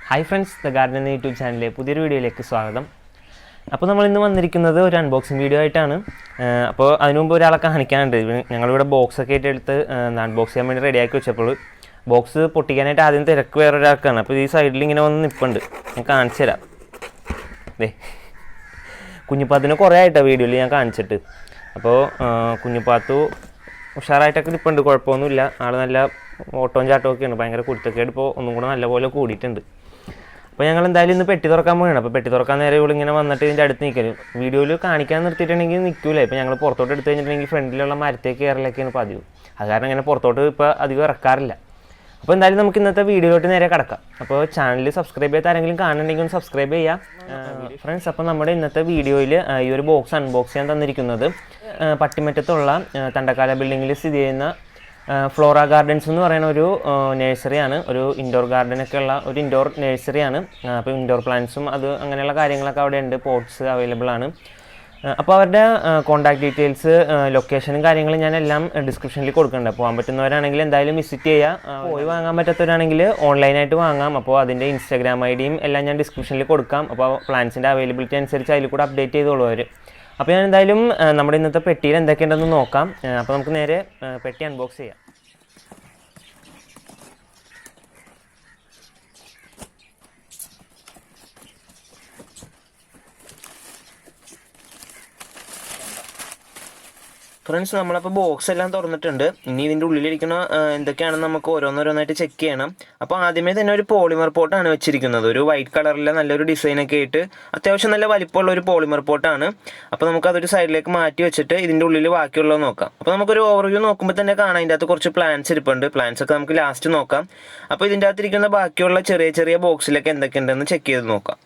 Hi friends, the Garden YouTube channel പുതിയൊരു വീഡിയോയിലേക്ക് സ്വാഗതം. അപ്പോൾ നമ്മൾ ഇന്ന് വന്നിരിക്കുന്നത് ഒരു അൺബോക്സിംഗ് വീഡിയോ ആയിട്ടാണ്. അപ്പോൾ അതിനു മുമ്പ് ഒരാളെ കാണിക്കാനുണ്ട്. ഞങ്ങളിവിടെ ബോക്സ് ഒക്കെ ആയിട്ട് എടുത്ത് അൺബോക്സ് ചെയ്യാൻ വേണ്ടി റെഡിയാക്കി വെച്ചപ്പോൾ ബോക്സ് പൊട്ടിക്കാനായിട്ട് ആദ്യം തിരക്ക് വേറൊരാൾക്കാണ്. അപ്പോൾ ഈ സൈഡിൽ ഇങ്ങനെ വന്ന് നിൽപ്പുണ്ട്. ഞാൻ കാണിച്ചു തരാം. ദേ കുഞ്ഞിപ്പാത്തിനെ കുറേ ആയിട്ടാണ് വീഡിയോയിൽ ഞാൻ കാണിച്ചിട്ട്. അപ്പോൾ കുഞ്ഞിപ്പാത്തു ഉഷാറായിട്ടൊക്കെ നിൽപ്പുണ്ട്, കുഴപ്പമൊന്നുമില്ല. ആൾ നല്ല ഓട്ടവും ചാട്ടവും ഒക്കെയാണ്. ഭയങ്കര കുരുത്തക്കേട് ഇപ്പോൾ ഒന്നും കൂടെ നല്ലപോലെ കൂടിയിട്ടുണ്ട്. അപ്പോൾ ഞങ്ങൾ എന്തായാലും ഇന്ന് പെട്ടി തുറക്കാൻ പോവുകയാണ്. അപ്പോൾ പെട്ടി തുറക്കാൻ നേരെ ഇവിടെ ഇങ്ങനെ വന്നിട്ട് ഇതിൻ്റെ അടുത്ത് നിൽക്കലും വീഡിയോയിൽ കാണിക്കാൻ നിർത്തിയിട്ടുണ്ടെങ്കിൽ നിൽക്കില്ല. ഇപ്പോൾ ഞങ്ങൾ പുറത്തോട്ട് എടുത്തു കഴിഞ്ഞിട്ടുണ്ടെങ്കിൽ ഫ്രണ്ടിലുള്ള മരത്തേക്ക് കയറലൊക്കെയാണ് പതിവ്. അത് കാരണം ഇങ്ങനെ പുറത്തോട്ട് ഇപ്പോൾ അധികം ഇറക്കാറില്ല. അപ്പോൾ എന്തായാലും നമുക്ക് ഇന്നത്തെ വീഡിയോയിലോട്ട് നേരെ കിടക്കാം. അപ്പോൾ ചാനൽ സബ്സ്ക്രൈബ് ചെയ്ത് ആരെങ്കിലും കാണുന്നുണ്ടെങ്കിൽ ഒന്ന് സബ്സ്ക്രൈബ് ചെയ്യാം ഫ്രണ്ട്സ്. അപ്പോൾ നമ്മുടെ ഇന്നത്തെ വീഡിയോയിൽ ഈ ഒരു ബോക്സ് അൺബോക്സ് ചെയ്യാൻ തന്നിരിക്കുന്നത് പട്ടിമറ്റത്തുള്ള തണ്ടക്കാല ബിൽഡിങ്ങിൽ സ്ഥിതി ചെയ്യുന്ന ഫ്ലോറ ഗാർഡൻസ് എന്ന് പറയുന്ന ഒരു നഴ്സറിയാണ്. ഒരു ഇൻഡോർ ഗാർഡനൊക്കെ ഉള്ള ഒരു ഇൻഡോർ നഴ്സറിയാണ്. അപ്പോൾ ഇൻഡോർ പ്ലാന്റ്സും അത് അങ്ങനെയുള്ള കാര്യങ്ങളൊക്കെ അവിടെ ഉണ്ട്. പോട്ട്സ് അവൈലബിൾ ആണ്. അപ്പോൾ അവരുടെ കോൺടാക്ട് ഡീറ്റെയിൽസ്, ലൊക്കേഷനും കാര്യങ്ങളും ഞാൻ എല്ലാം ഡിസ്ക്രിപ്ഷനിൽ കൊടുക്കുന്നുണ്ട്. പോകാൻ പറ്റുന്നവരാണെങ്കിൽ എന്തായാലും വിസിറ്റ് ചെയ്യുക. പോയി വാങ്ങാൻ പറ്റാത്തവരാണെങ്കിൽ ഓൺലൈനായിട്ട് വാങ്ങാം. അപ്പോൾ അതിൻ്റെ ഇൻസ്റ്റാഗ്രാം ഐഡിയും എല്ലാം ഞാൻ ഡിസ്ക്രിപ്ഷനിൽ കൊടുക്കാം. അപ്പോൾ പ്ലാൻസിൻ്റെ അവൈലബിലിറ്റി അനുസരിച്ച് അതിൽ കൂടെ അപ്ഡേറ്റ് ചെയ്തോളൂ അവർ. അപ്പോൾ ഞാൻ എന്തായാലും നമ്മുടെ ഇന്നത്തെ പെട്ടിയിൽ എന്തൊക്കെയുണ്ടെന്ന് നോക്കാം. അപ്പോൾ നമുക്ക് നേരെ പെട്ടി അൺബോക്സ് ചെയ്യാം. ഫ്രണ്ട്സ്, നമ്മളപ്പോൾ ബോക്സ് എല്ലാം തുറന്നിട്ടുണ്ട്. ഇനി ഇതിൻ്റെ ഉള്ളിലിരിക്കുന്ന എന്തൊക്കെയാണെന്ന് നമുക്ക് ഓരോന്നോരോന്നായിട്ട് ചെക്ക് ചെയ്യണം. അപ്പോൾ ആദ്യമേ തന്നെ ഒരു പോളിമർ പോട്ടാണ് വെച്ചിരിക്കുന്നത്. ഒരു വൈറ്റ് കളറിലെ നല്ലൊരു ഡിസൈനൊക്കെ ആയിട്ട് അത്യാവശ്യം നല്ല വലിപ്പമുള്ള ഒരു പോളിമർ പോട്ടാണ്. അപ്പോൾ നമുക്കതൊരു സൈഡിലേക്ക് മാറ്റി വെച്ചിട്ട് ഇതിൻ്റെ ഉള്ളിൽ ബാക്കിയുള്ളത് നോക്കാം. അപ്പോൾ നമുക്കൊരു ഓവർവ്യൂ നോക്കുമ്പോൾ തന്നെ കാണാം ഇതിൻ്റെ അകത്ത് കുറച്ച് പ്ലാന്റ്സ് ഇരിപ്പുണ്ട്. പ്ലാന്റ്സ് ഒക്കെ നമുക്ക് ലാസ്റ്റ് നോക്കാം. അപ്പോൾ ഇതിൻ്റെ അകത്തിരിക്കുന്ന ബാക്കിയുള്ള ചെറിയ ചെറിയ ബോക്സിലൊക്കെ എന്തൊക്കെയുണ്ടെന്ന് ചെക്ക് ചെയ്ത് നോക്കാം.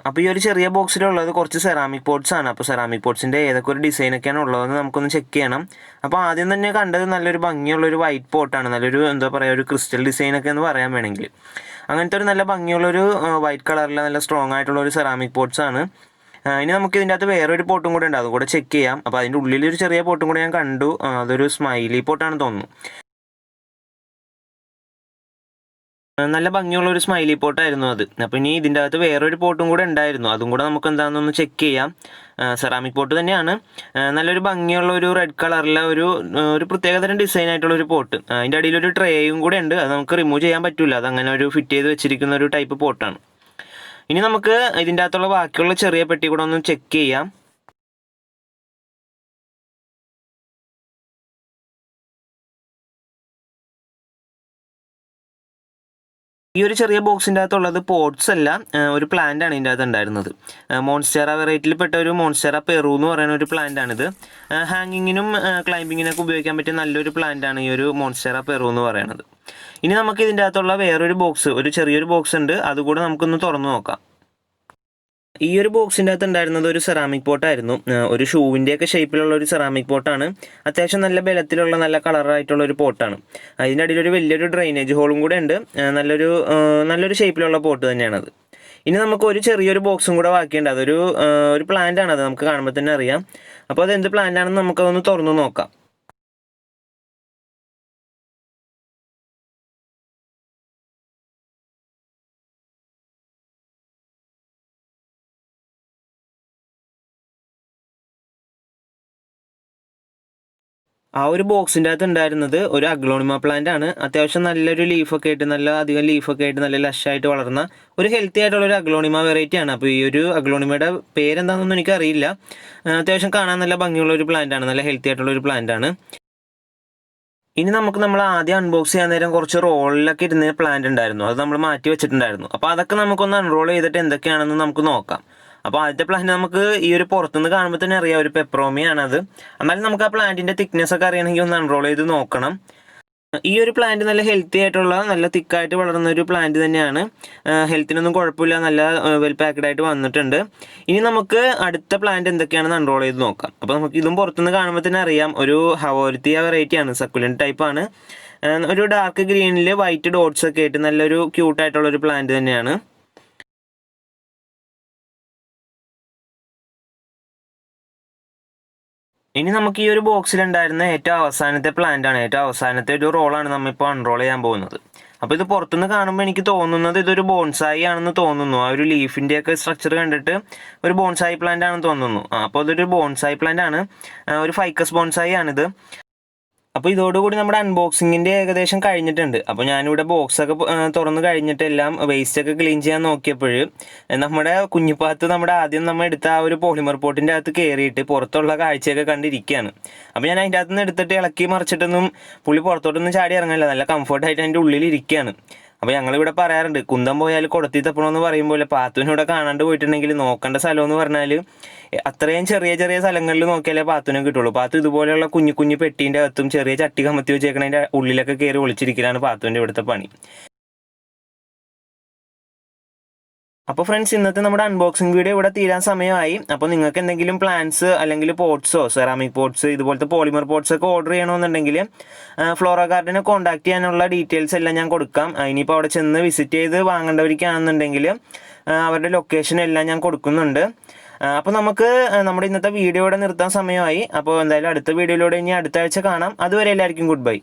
അപ്പോൾ ഈ ഒരു ചെറിയ ബോക്സിലുള്ളത് കുറച്ച് സെറാമിക് പോട്ട്സ് ആണ്. അപ്പോൾ സെറാമിക് പോട്ട്സിൻ്റെ ഏതൊക്കെ ഒരു ഡിസൈനൊക്കെയാണ് ഉള്ളതെന്ന് നമുക്കൊന്ന് ചെക്ക് ചെയ്യണം. അപ്പോൾ ആദ്യം തന്നെ കണ്ടത് നല്ലൊരു ഭംഗിയുള്ളൊരു വൈറ്റ് പോട്ടാണ്. നല്ലൊരു എന്താ പറയുക, ഒരു ക്രിസ്റ്റൽ ഡിസൈനൊക്കെ എന്ന് പറയാൻ വേണമെങ്കിൽ അങ്ങനത്തെ ഒരു നല്ല ഭംഗിയുള്ളൊരു വൈറ്റ് കളറിലെ നല്ല സ്ട്രോങ് ആയിട്ടുള്ള ഒരു സെറാമിക് പോട്ട്സ് ആണ്. ഇനി നമുക്ക് ഇതിൻ്റെ അകത്ത് വേറൊരു പോട്ടും കൂടെ ഉണ്ട്, അതുകൂടെ ചെക്ക് ചെയ്യാം. അപ്പോൾ അതിൻ്റെ ഉള്ളിലൊരു ചെറിയ പോട്ടും കൂടെ ഞാൻ കണ്ടു. അതൊരു സ്മൈലി പോട്ടാണെന്ന് തോന്നുന്നു. നല്ല ഭംഗിയുള്ള ഒരു സ്മൈലി പോട്ടായിരുന്നു അത്. അപ്പോൾ ഇനി ഇതിൻ്റെ അകത്ത് വേറൊരു പോട്ടും കൂടെ ഉണ്ടായിരുന്നു, അതും കൂടെ നമുക്ക് എന്താണെന്നൊന്ന് ചെക്ക് ചെയ്യാം. സെറാമിക് പോട്ട് തന്നെയാണ്. നല്ലൊരു ഭംഗിയുള്ള ഒരു റെഡ് കളറിലെ ഒരു പ്രത്യേകതരം ഡിസൈൻ ആയിട്ടുള്ള ഒരു പോട്ട്. അതിൻ്റെ അടിയിലൊരു ട്രേയും കൂടെ ഉണ്ട്. അത് നമുക്ക് റിമൂവ് ചെയ്യാൻ പറ്റില്ല. അതങ്ങനെ ഒരു ഫിറ്റ് ചെയ്ത് വെച്ചിരിക്കുന്ന ഒരു ടൈപ്പ് പോട്ടാണ്. ഇനി നമുക്ക് ഇതിൻ്റെ അകത്തുള്ള ബാക്കിയുള്ള ചെറിയ പെട്ടി കൂടെ ഒന്ന് ചെക്ക് ചെയ്യാം. ഈ ഒരു ചെറിയ ബോക്സിൻ്റെ അകത്തുള്ളത് പോട്ട്സ് അല്ല, ഒരു പ്ലാന്റ് ആണ് ഇതിൻ്റെ അകത്ത് ഉണ്ടായിരുന്നത്. മോൺസ്റ്റെറ വെറൈറ്റിയിൽപ്പെട്ട ഒരു മോൺസ്റ്റെറ പെറു എന്ന് പറയുന്ന ഒരു പ്ലാന്റ് ആണിത്. ഹാങ്ങിങ്ങിനും ക്ലൈമ്പിങ്ങിനൊക്കെ ഉപയോഗിക്കാൻ പറ്റിയ നല്ലൊരു പ്ലാന്റ് ആണ് ഈ ഒരു മോൺസ്റ്റെറ പെറു എന്ന് പറയുന്നത്. ഇനി നമുക്ക് ഇതിൻ്റെ അകത്തുള്ള വേറൊരു ബോക്സ്, ഒരു ചെറിയൊരു ബോക്സ് ഉണ്ട്, അതുകൂടെ നമുക്കൊന്ന് തുറന്നു നോക്കാം. ഈ ഒരു ബോക്സിൻ്റെ അകത്ത് ഉണ്ടായിരുന്നത് ഒരു സെറാമിക് പോട്ടായിരുന്നു. ഒരു ഷൂവിൻ്റെയൊക്കെ ഷേപ്പിലുള്ള ഒരു സെറാമിക് പോട്ടാണ്. അത്യാവശ്യം നല്ല ബലത്തിലുള്ള നല്ല കളറായിട്ടുള്ള ഒരു പോട്ടാണ്. അതിൻ്റെ അടിയിലൊരു വലിയൊരു ഡ്രെയിനേജ് ഹോളും കൂടെ ഉണ്ട്. നല്ലൊരു ഷേപ്പിലുള്ള പോട്ട് തന്നെയാണത്. ഇനി നമുക്ക് ഒരു ചെറിയൊരു ബോക്സും കൂടെ ബാക്കിയുണ്ട്. ഒരു പ്ലാന്റ് ആണ്, അത് നമുക്ക് കാണുമ്പോൾ തന്നെ അറിയാം. അപ്പോൾ അത് എന്ത് പ്ലാന്റ് ആണെന്ന് നമുക്കതൊന്ന് തുറന്നു നോക്കാം. ആ ഒരു ബോക്സിൻ്റെ അകത്ത് ഉണ്ടായിരുന്നത് ഒരു അഗ്ലോണിമ പ്ലാന്റ് ആണ്. അത്യാവശ്യം നല്ലൊരു ലീഫൊക്കെ ആയിട്ട്, അധികം ലീഫൊക്കെ ആയിട്ട് നല്ല ലഷായിട്ട് വളർന്ന ഒരു ഹെൽത്തി ആയിട്ടുള്ള ഒരു അഗ്ലോണിമ വെറൈറ്റി ആണ്. അപ്പോൾ ഈ ഒരു അഗ്ലോണിമയുടെ പേരെന്താണെന്നൊന്നും എനിക്കറിയില്ല. അത്യാവശ്യം കാണാൻ നല്ല ഭംഗിയുള്ള ഒരു പ്ലാന്റ് ആണ്, നല്ല ഹെൽത്തി ആയിട്ടുള്ള ഒരു പ്ലാന്റ് ആണ്. ഇനി നമ്മൾ ആദ്യം അൺബോക്സ് ചെയ്യാൻ നേരം കുറച്ച് റോളിലൊക്കെ ഇരുന്ന പ്ലാന്റ് ഉണ്ടായിരുന്നു, അത് നമ്മൾ മാറ്റി വെച്ചിട്ടുണ്ടായിരുന്നു. അപ്പോൾ അതൊക്കെ നമുക്കൊന്ന് അൺറോൾ ചെയ്തിട്ട് എന്തൊക്കെയാണെന്ന് നമുക്ക് നോക്കാം. അപ്പോൾ ആദ്യത്തെ പ്ലാന്റ് നമുക്ക് ഈ ഒരു പുറത്തുനിന്ന് കാണുമ്പോൾ തന്നെ അറിയാം, ഒരു പെപ്രോമിയാണത്. എന്നാലും നമുക്ക് ആ പ്ലാന്റിൻ്റെ തിക്നെസ് ഒക്കെ അറിയണമെങ്കിൽ ഒന്ന് അൺറോൾ ചെയ്ത് നോക്കണം. ഈ ഒരു പ്ലാന്റ് നല്ല ഹെൽത്തി ആയിട്ടുള്ള നല്ല തിക്കായിട്ട് വളർന്ന ഒരു പ്ലാന്റ് തന്നെയാണ്. ഹെൽത്തിനൊന്നും കുഴപ്പമില്ല, നല്ല വെൽ പാക്ക്ഡ് ആയിട്ട് വന്നിട്ടുണ്ട്. ഇനി നമുക്ക് അടുത്ത പ്ലാന്റ് എന്തൊക്കെയാണെന്ന് അൺറോൾ ചെയ്ത് നോക്കാം. അപ്പോൾ നമുക്ക് ഇതും പുറത്തുനിന്ന് കാണുമ്പോൾ തന്നെ അറിയാം, ഒരു ഹവോരിത്തിയ വെറൈറ്റിയാണ്, സക്കുലന്റ് ടൈപ്പാണ്. ഒരു ഡാർക്ക് ഗ്രീനിൽ വൈറ്റ് ഡോട്ട്സ് ഒക്കെ ആയിട്ട് നല്ലൊരു ക്യൂട്ടായിട്ടുള്ളൊരു പ്ലാന്റ് തന്നെയാണ്. ഇനി നമുക്ക് ഈ ഒരു ബോക്സിലുണ്ടായിരുന്ന ഏറ്റവും അവസാനത്തെ പ്ലാന്റ് ആണ്, ഏറ്റവും അവസാനത്തെ ഒരു റോളാണ് നമ്മളിപ്പോൾ അൺറോൾ ചെയ്യാൻ പോകുന്നത്. അപ്പോൾ ഇത് പുറത്തുനിന്ന് കാണുമ്പോൾ എനിക്ക് തോന്നുന്നത് ഇതൊരു ബോൺസായി ആണെന്ന് തോന്നുന്നു. ആ ഒരു ലീഫിൻ്റെയൊക്കെ സ്ട്രക്ചർ കണ്ടിട്ട് ഒരു ബോൺസായി പ്ലാന്റ് ആണെന്ന് തോന്നുന്നു. അപ്പോൾ അതൊരു ബോൺസായി പ്ലാന്റ് ആണ്, ഒരു ഫൈക്കസ് ബോൺസായി ആണിത്. അപ്പോൾ ഇതോടുകൂടി നമ്മുടെ അൺബോക്സിങ്ങിൻ്റെ ഏകദേശം കഴിഞ്ഞിട്ടുണ്ട്. അപ്പോൾ ഞാനിവിടെ ബോക്സൊക്കെ തുറന്ന് കഴിഞ്ഞിട്ട് എല്ലാം വേസ്റ്റൊക്കെ ക്ലീൻ ചെയ്യാൻ നോക്കിയപ്പോൾ നമ്മുടെ കുഞ്ഞിപ്പാത്ത് നമ്മുടെ ആദ്യം നമ്മൾ എടുത്ത ആ ഒരു പോളിമർ പോട്ടിൻ്റെ അകത്ത് കയറിയിട്ട് പുറത്തുള്ള കാഴ്ചയൊക്കെ കണ്ടിരിക്കുകയാണ്. അപ്പോൾ ഞാൻ അതിൻ്റെ അകത്ത് നിന്ന് എടുത്തിട്ട് ഇളക്കി മറിച്ചിട്ടൊന്നും പുള്ളി പുറത്തോട്ടൊന്നും ചാടി ഇറങ്ങില്ല, നല്ല കംഫർട്ടായിട്ട് അതിൻ്റെ ഉള്ളിൽ ഇരിക്കുകയാണ്. അപ്പോൾ ഞങ്ങളിവിടെ പറയാറുണ്ട്, കുന്തം പോയാൽ കുടത്തി തപ്പണമെന്ന് പറയുമ്പോൾ പാത്തുവിനിവിടെ കാണാണ്ട് പോയിട്ടുണ്ടെങ്കിൽ നോക്കേണ്ട സ്ഥലം എന്ന് പറഞ്ഞാൽ അത്രയും ചെറിയ ചെറിയ സ്ഥലങ്ങളിൽ നോക്കിയാലേ പാത്തുവിനെ കിട്ടുള്ളൂ. പാത്തു ഇതുപോലെയുള്ള കുഞ്ഞു കുഞ്ഞു പെട്ടീൻ്റെ അകത്തും ചെറിയ ചട്ടി കമത്തി വെച്ചേക്കണതിൻ്റെ ഉള്ളിലൊക്കെ കയറി ഒളിച്ചിരിക്കലാണ് പാത്തുവിൻ്റെ ഇവിടുത്തെ പണി. അപ്പോൾ ഫ്രണ്ട്സ്, ഇന്നത്തെ നമ്മുടെ അൺബോക്സിംഗ് വീഡിയോ ഇവിടെ തീരാൻ സമയമായി. അപ്പോൾ നിങ്ങൾക്ക് എന്തെങ്കിലും പ്ലാന്റ്സ് അല്ലെങ്കിൽ പോട്ട്സോ സെറാമിക് പോട്ട്സ് ഇതുപോലത്തെ പോളിമർ പോട്ട്സ് ഒക്കെ ഓർഡർ ചെയ്യണമെന്നുണ്ടെങ്കിൽ ഫ്ലോറ ഗാർഡനെ കോൺടാക്ട് ചെയ്യാനുള്ള ഡീറ്റെയിൽസ് എല്ലാം ഞാൻ കൊടുക്കാം. ഇനിയിപ്പോൾ അവിടെ ചെന്ന് വിസിറ്റ് ചെയ്ത് വാങ്ങേണ്ടവർക്കാണെന്നുണ്ടെങ്കിൽ അവരുടെ ലൊക്കേഷൻ എല്ലാം ഞാൻ കൊടുക്കുന്നുണ്ട്. അപ്പോൾ നമുക്ക് നമ്മുടെ ഇന്നത്തെ വീഡിയോ ഇവിടെ നിർത്താൻ സമയമായി. അപ്പോൾ എന്തായാലും അടുത്ത വീഡിയോയിലൂടെ ഇനി അടുത്ത ആഴ്ച കാണാം. അതുവരെ എല്ലാവർക്കും ഗുഡ് ബൈ.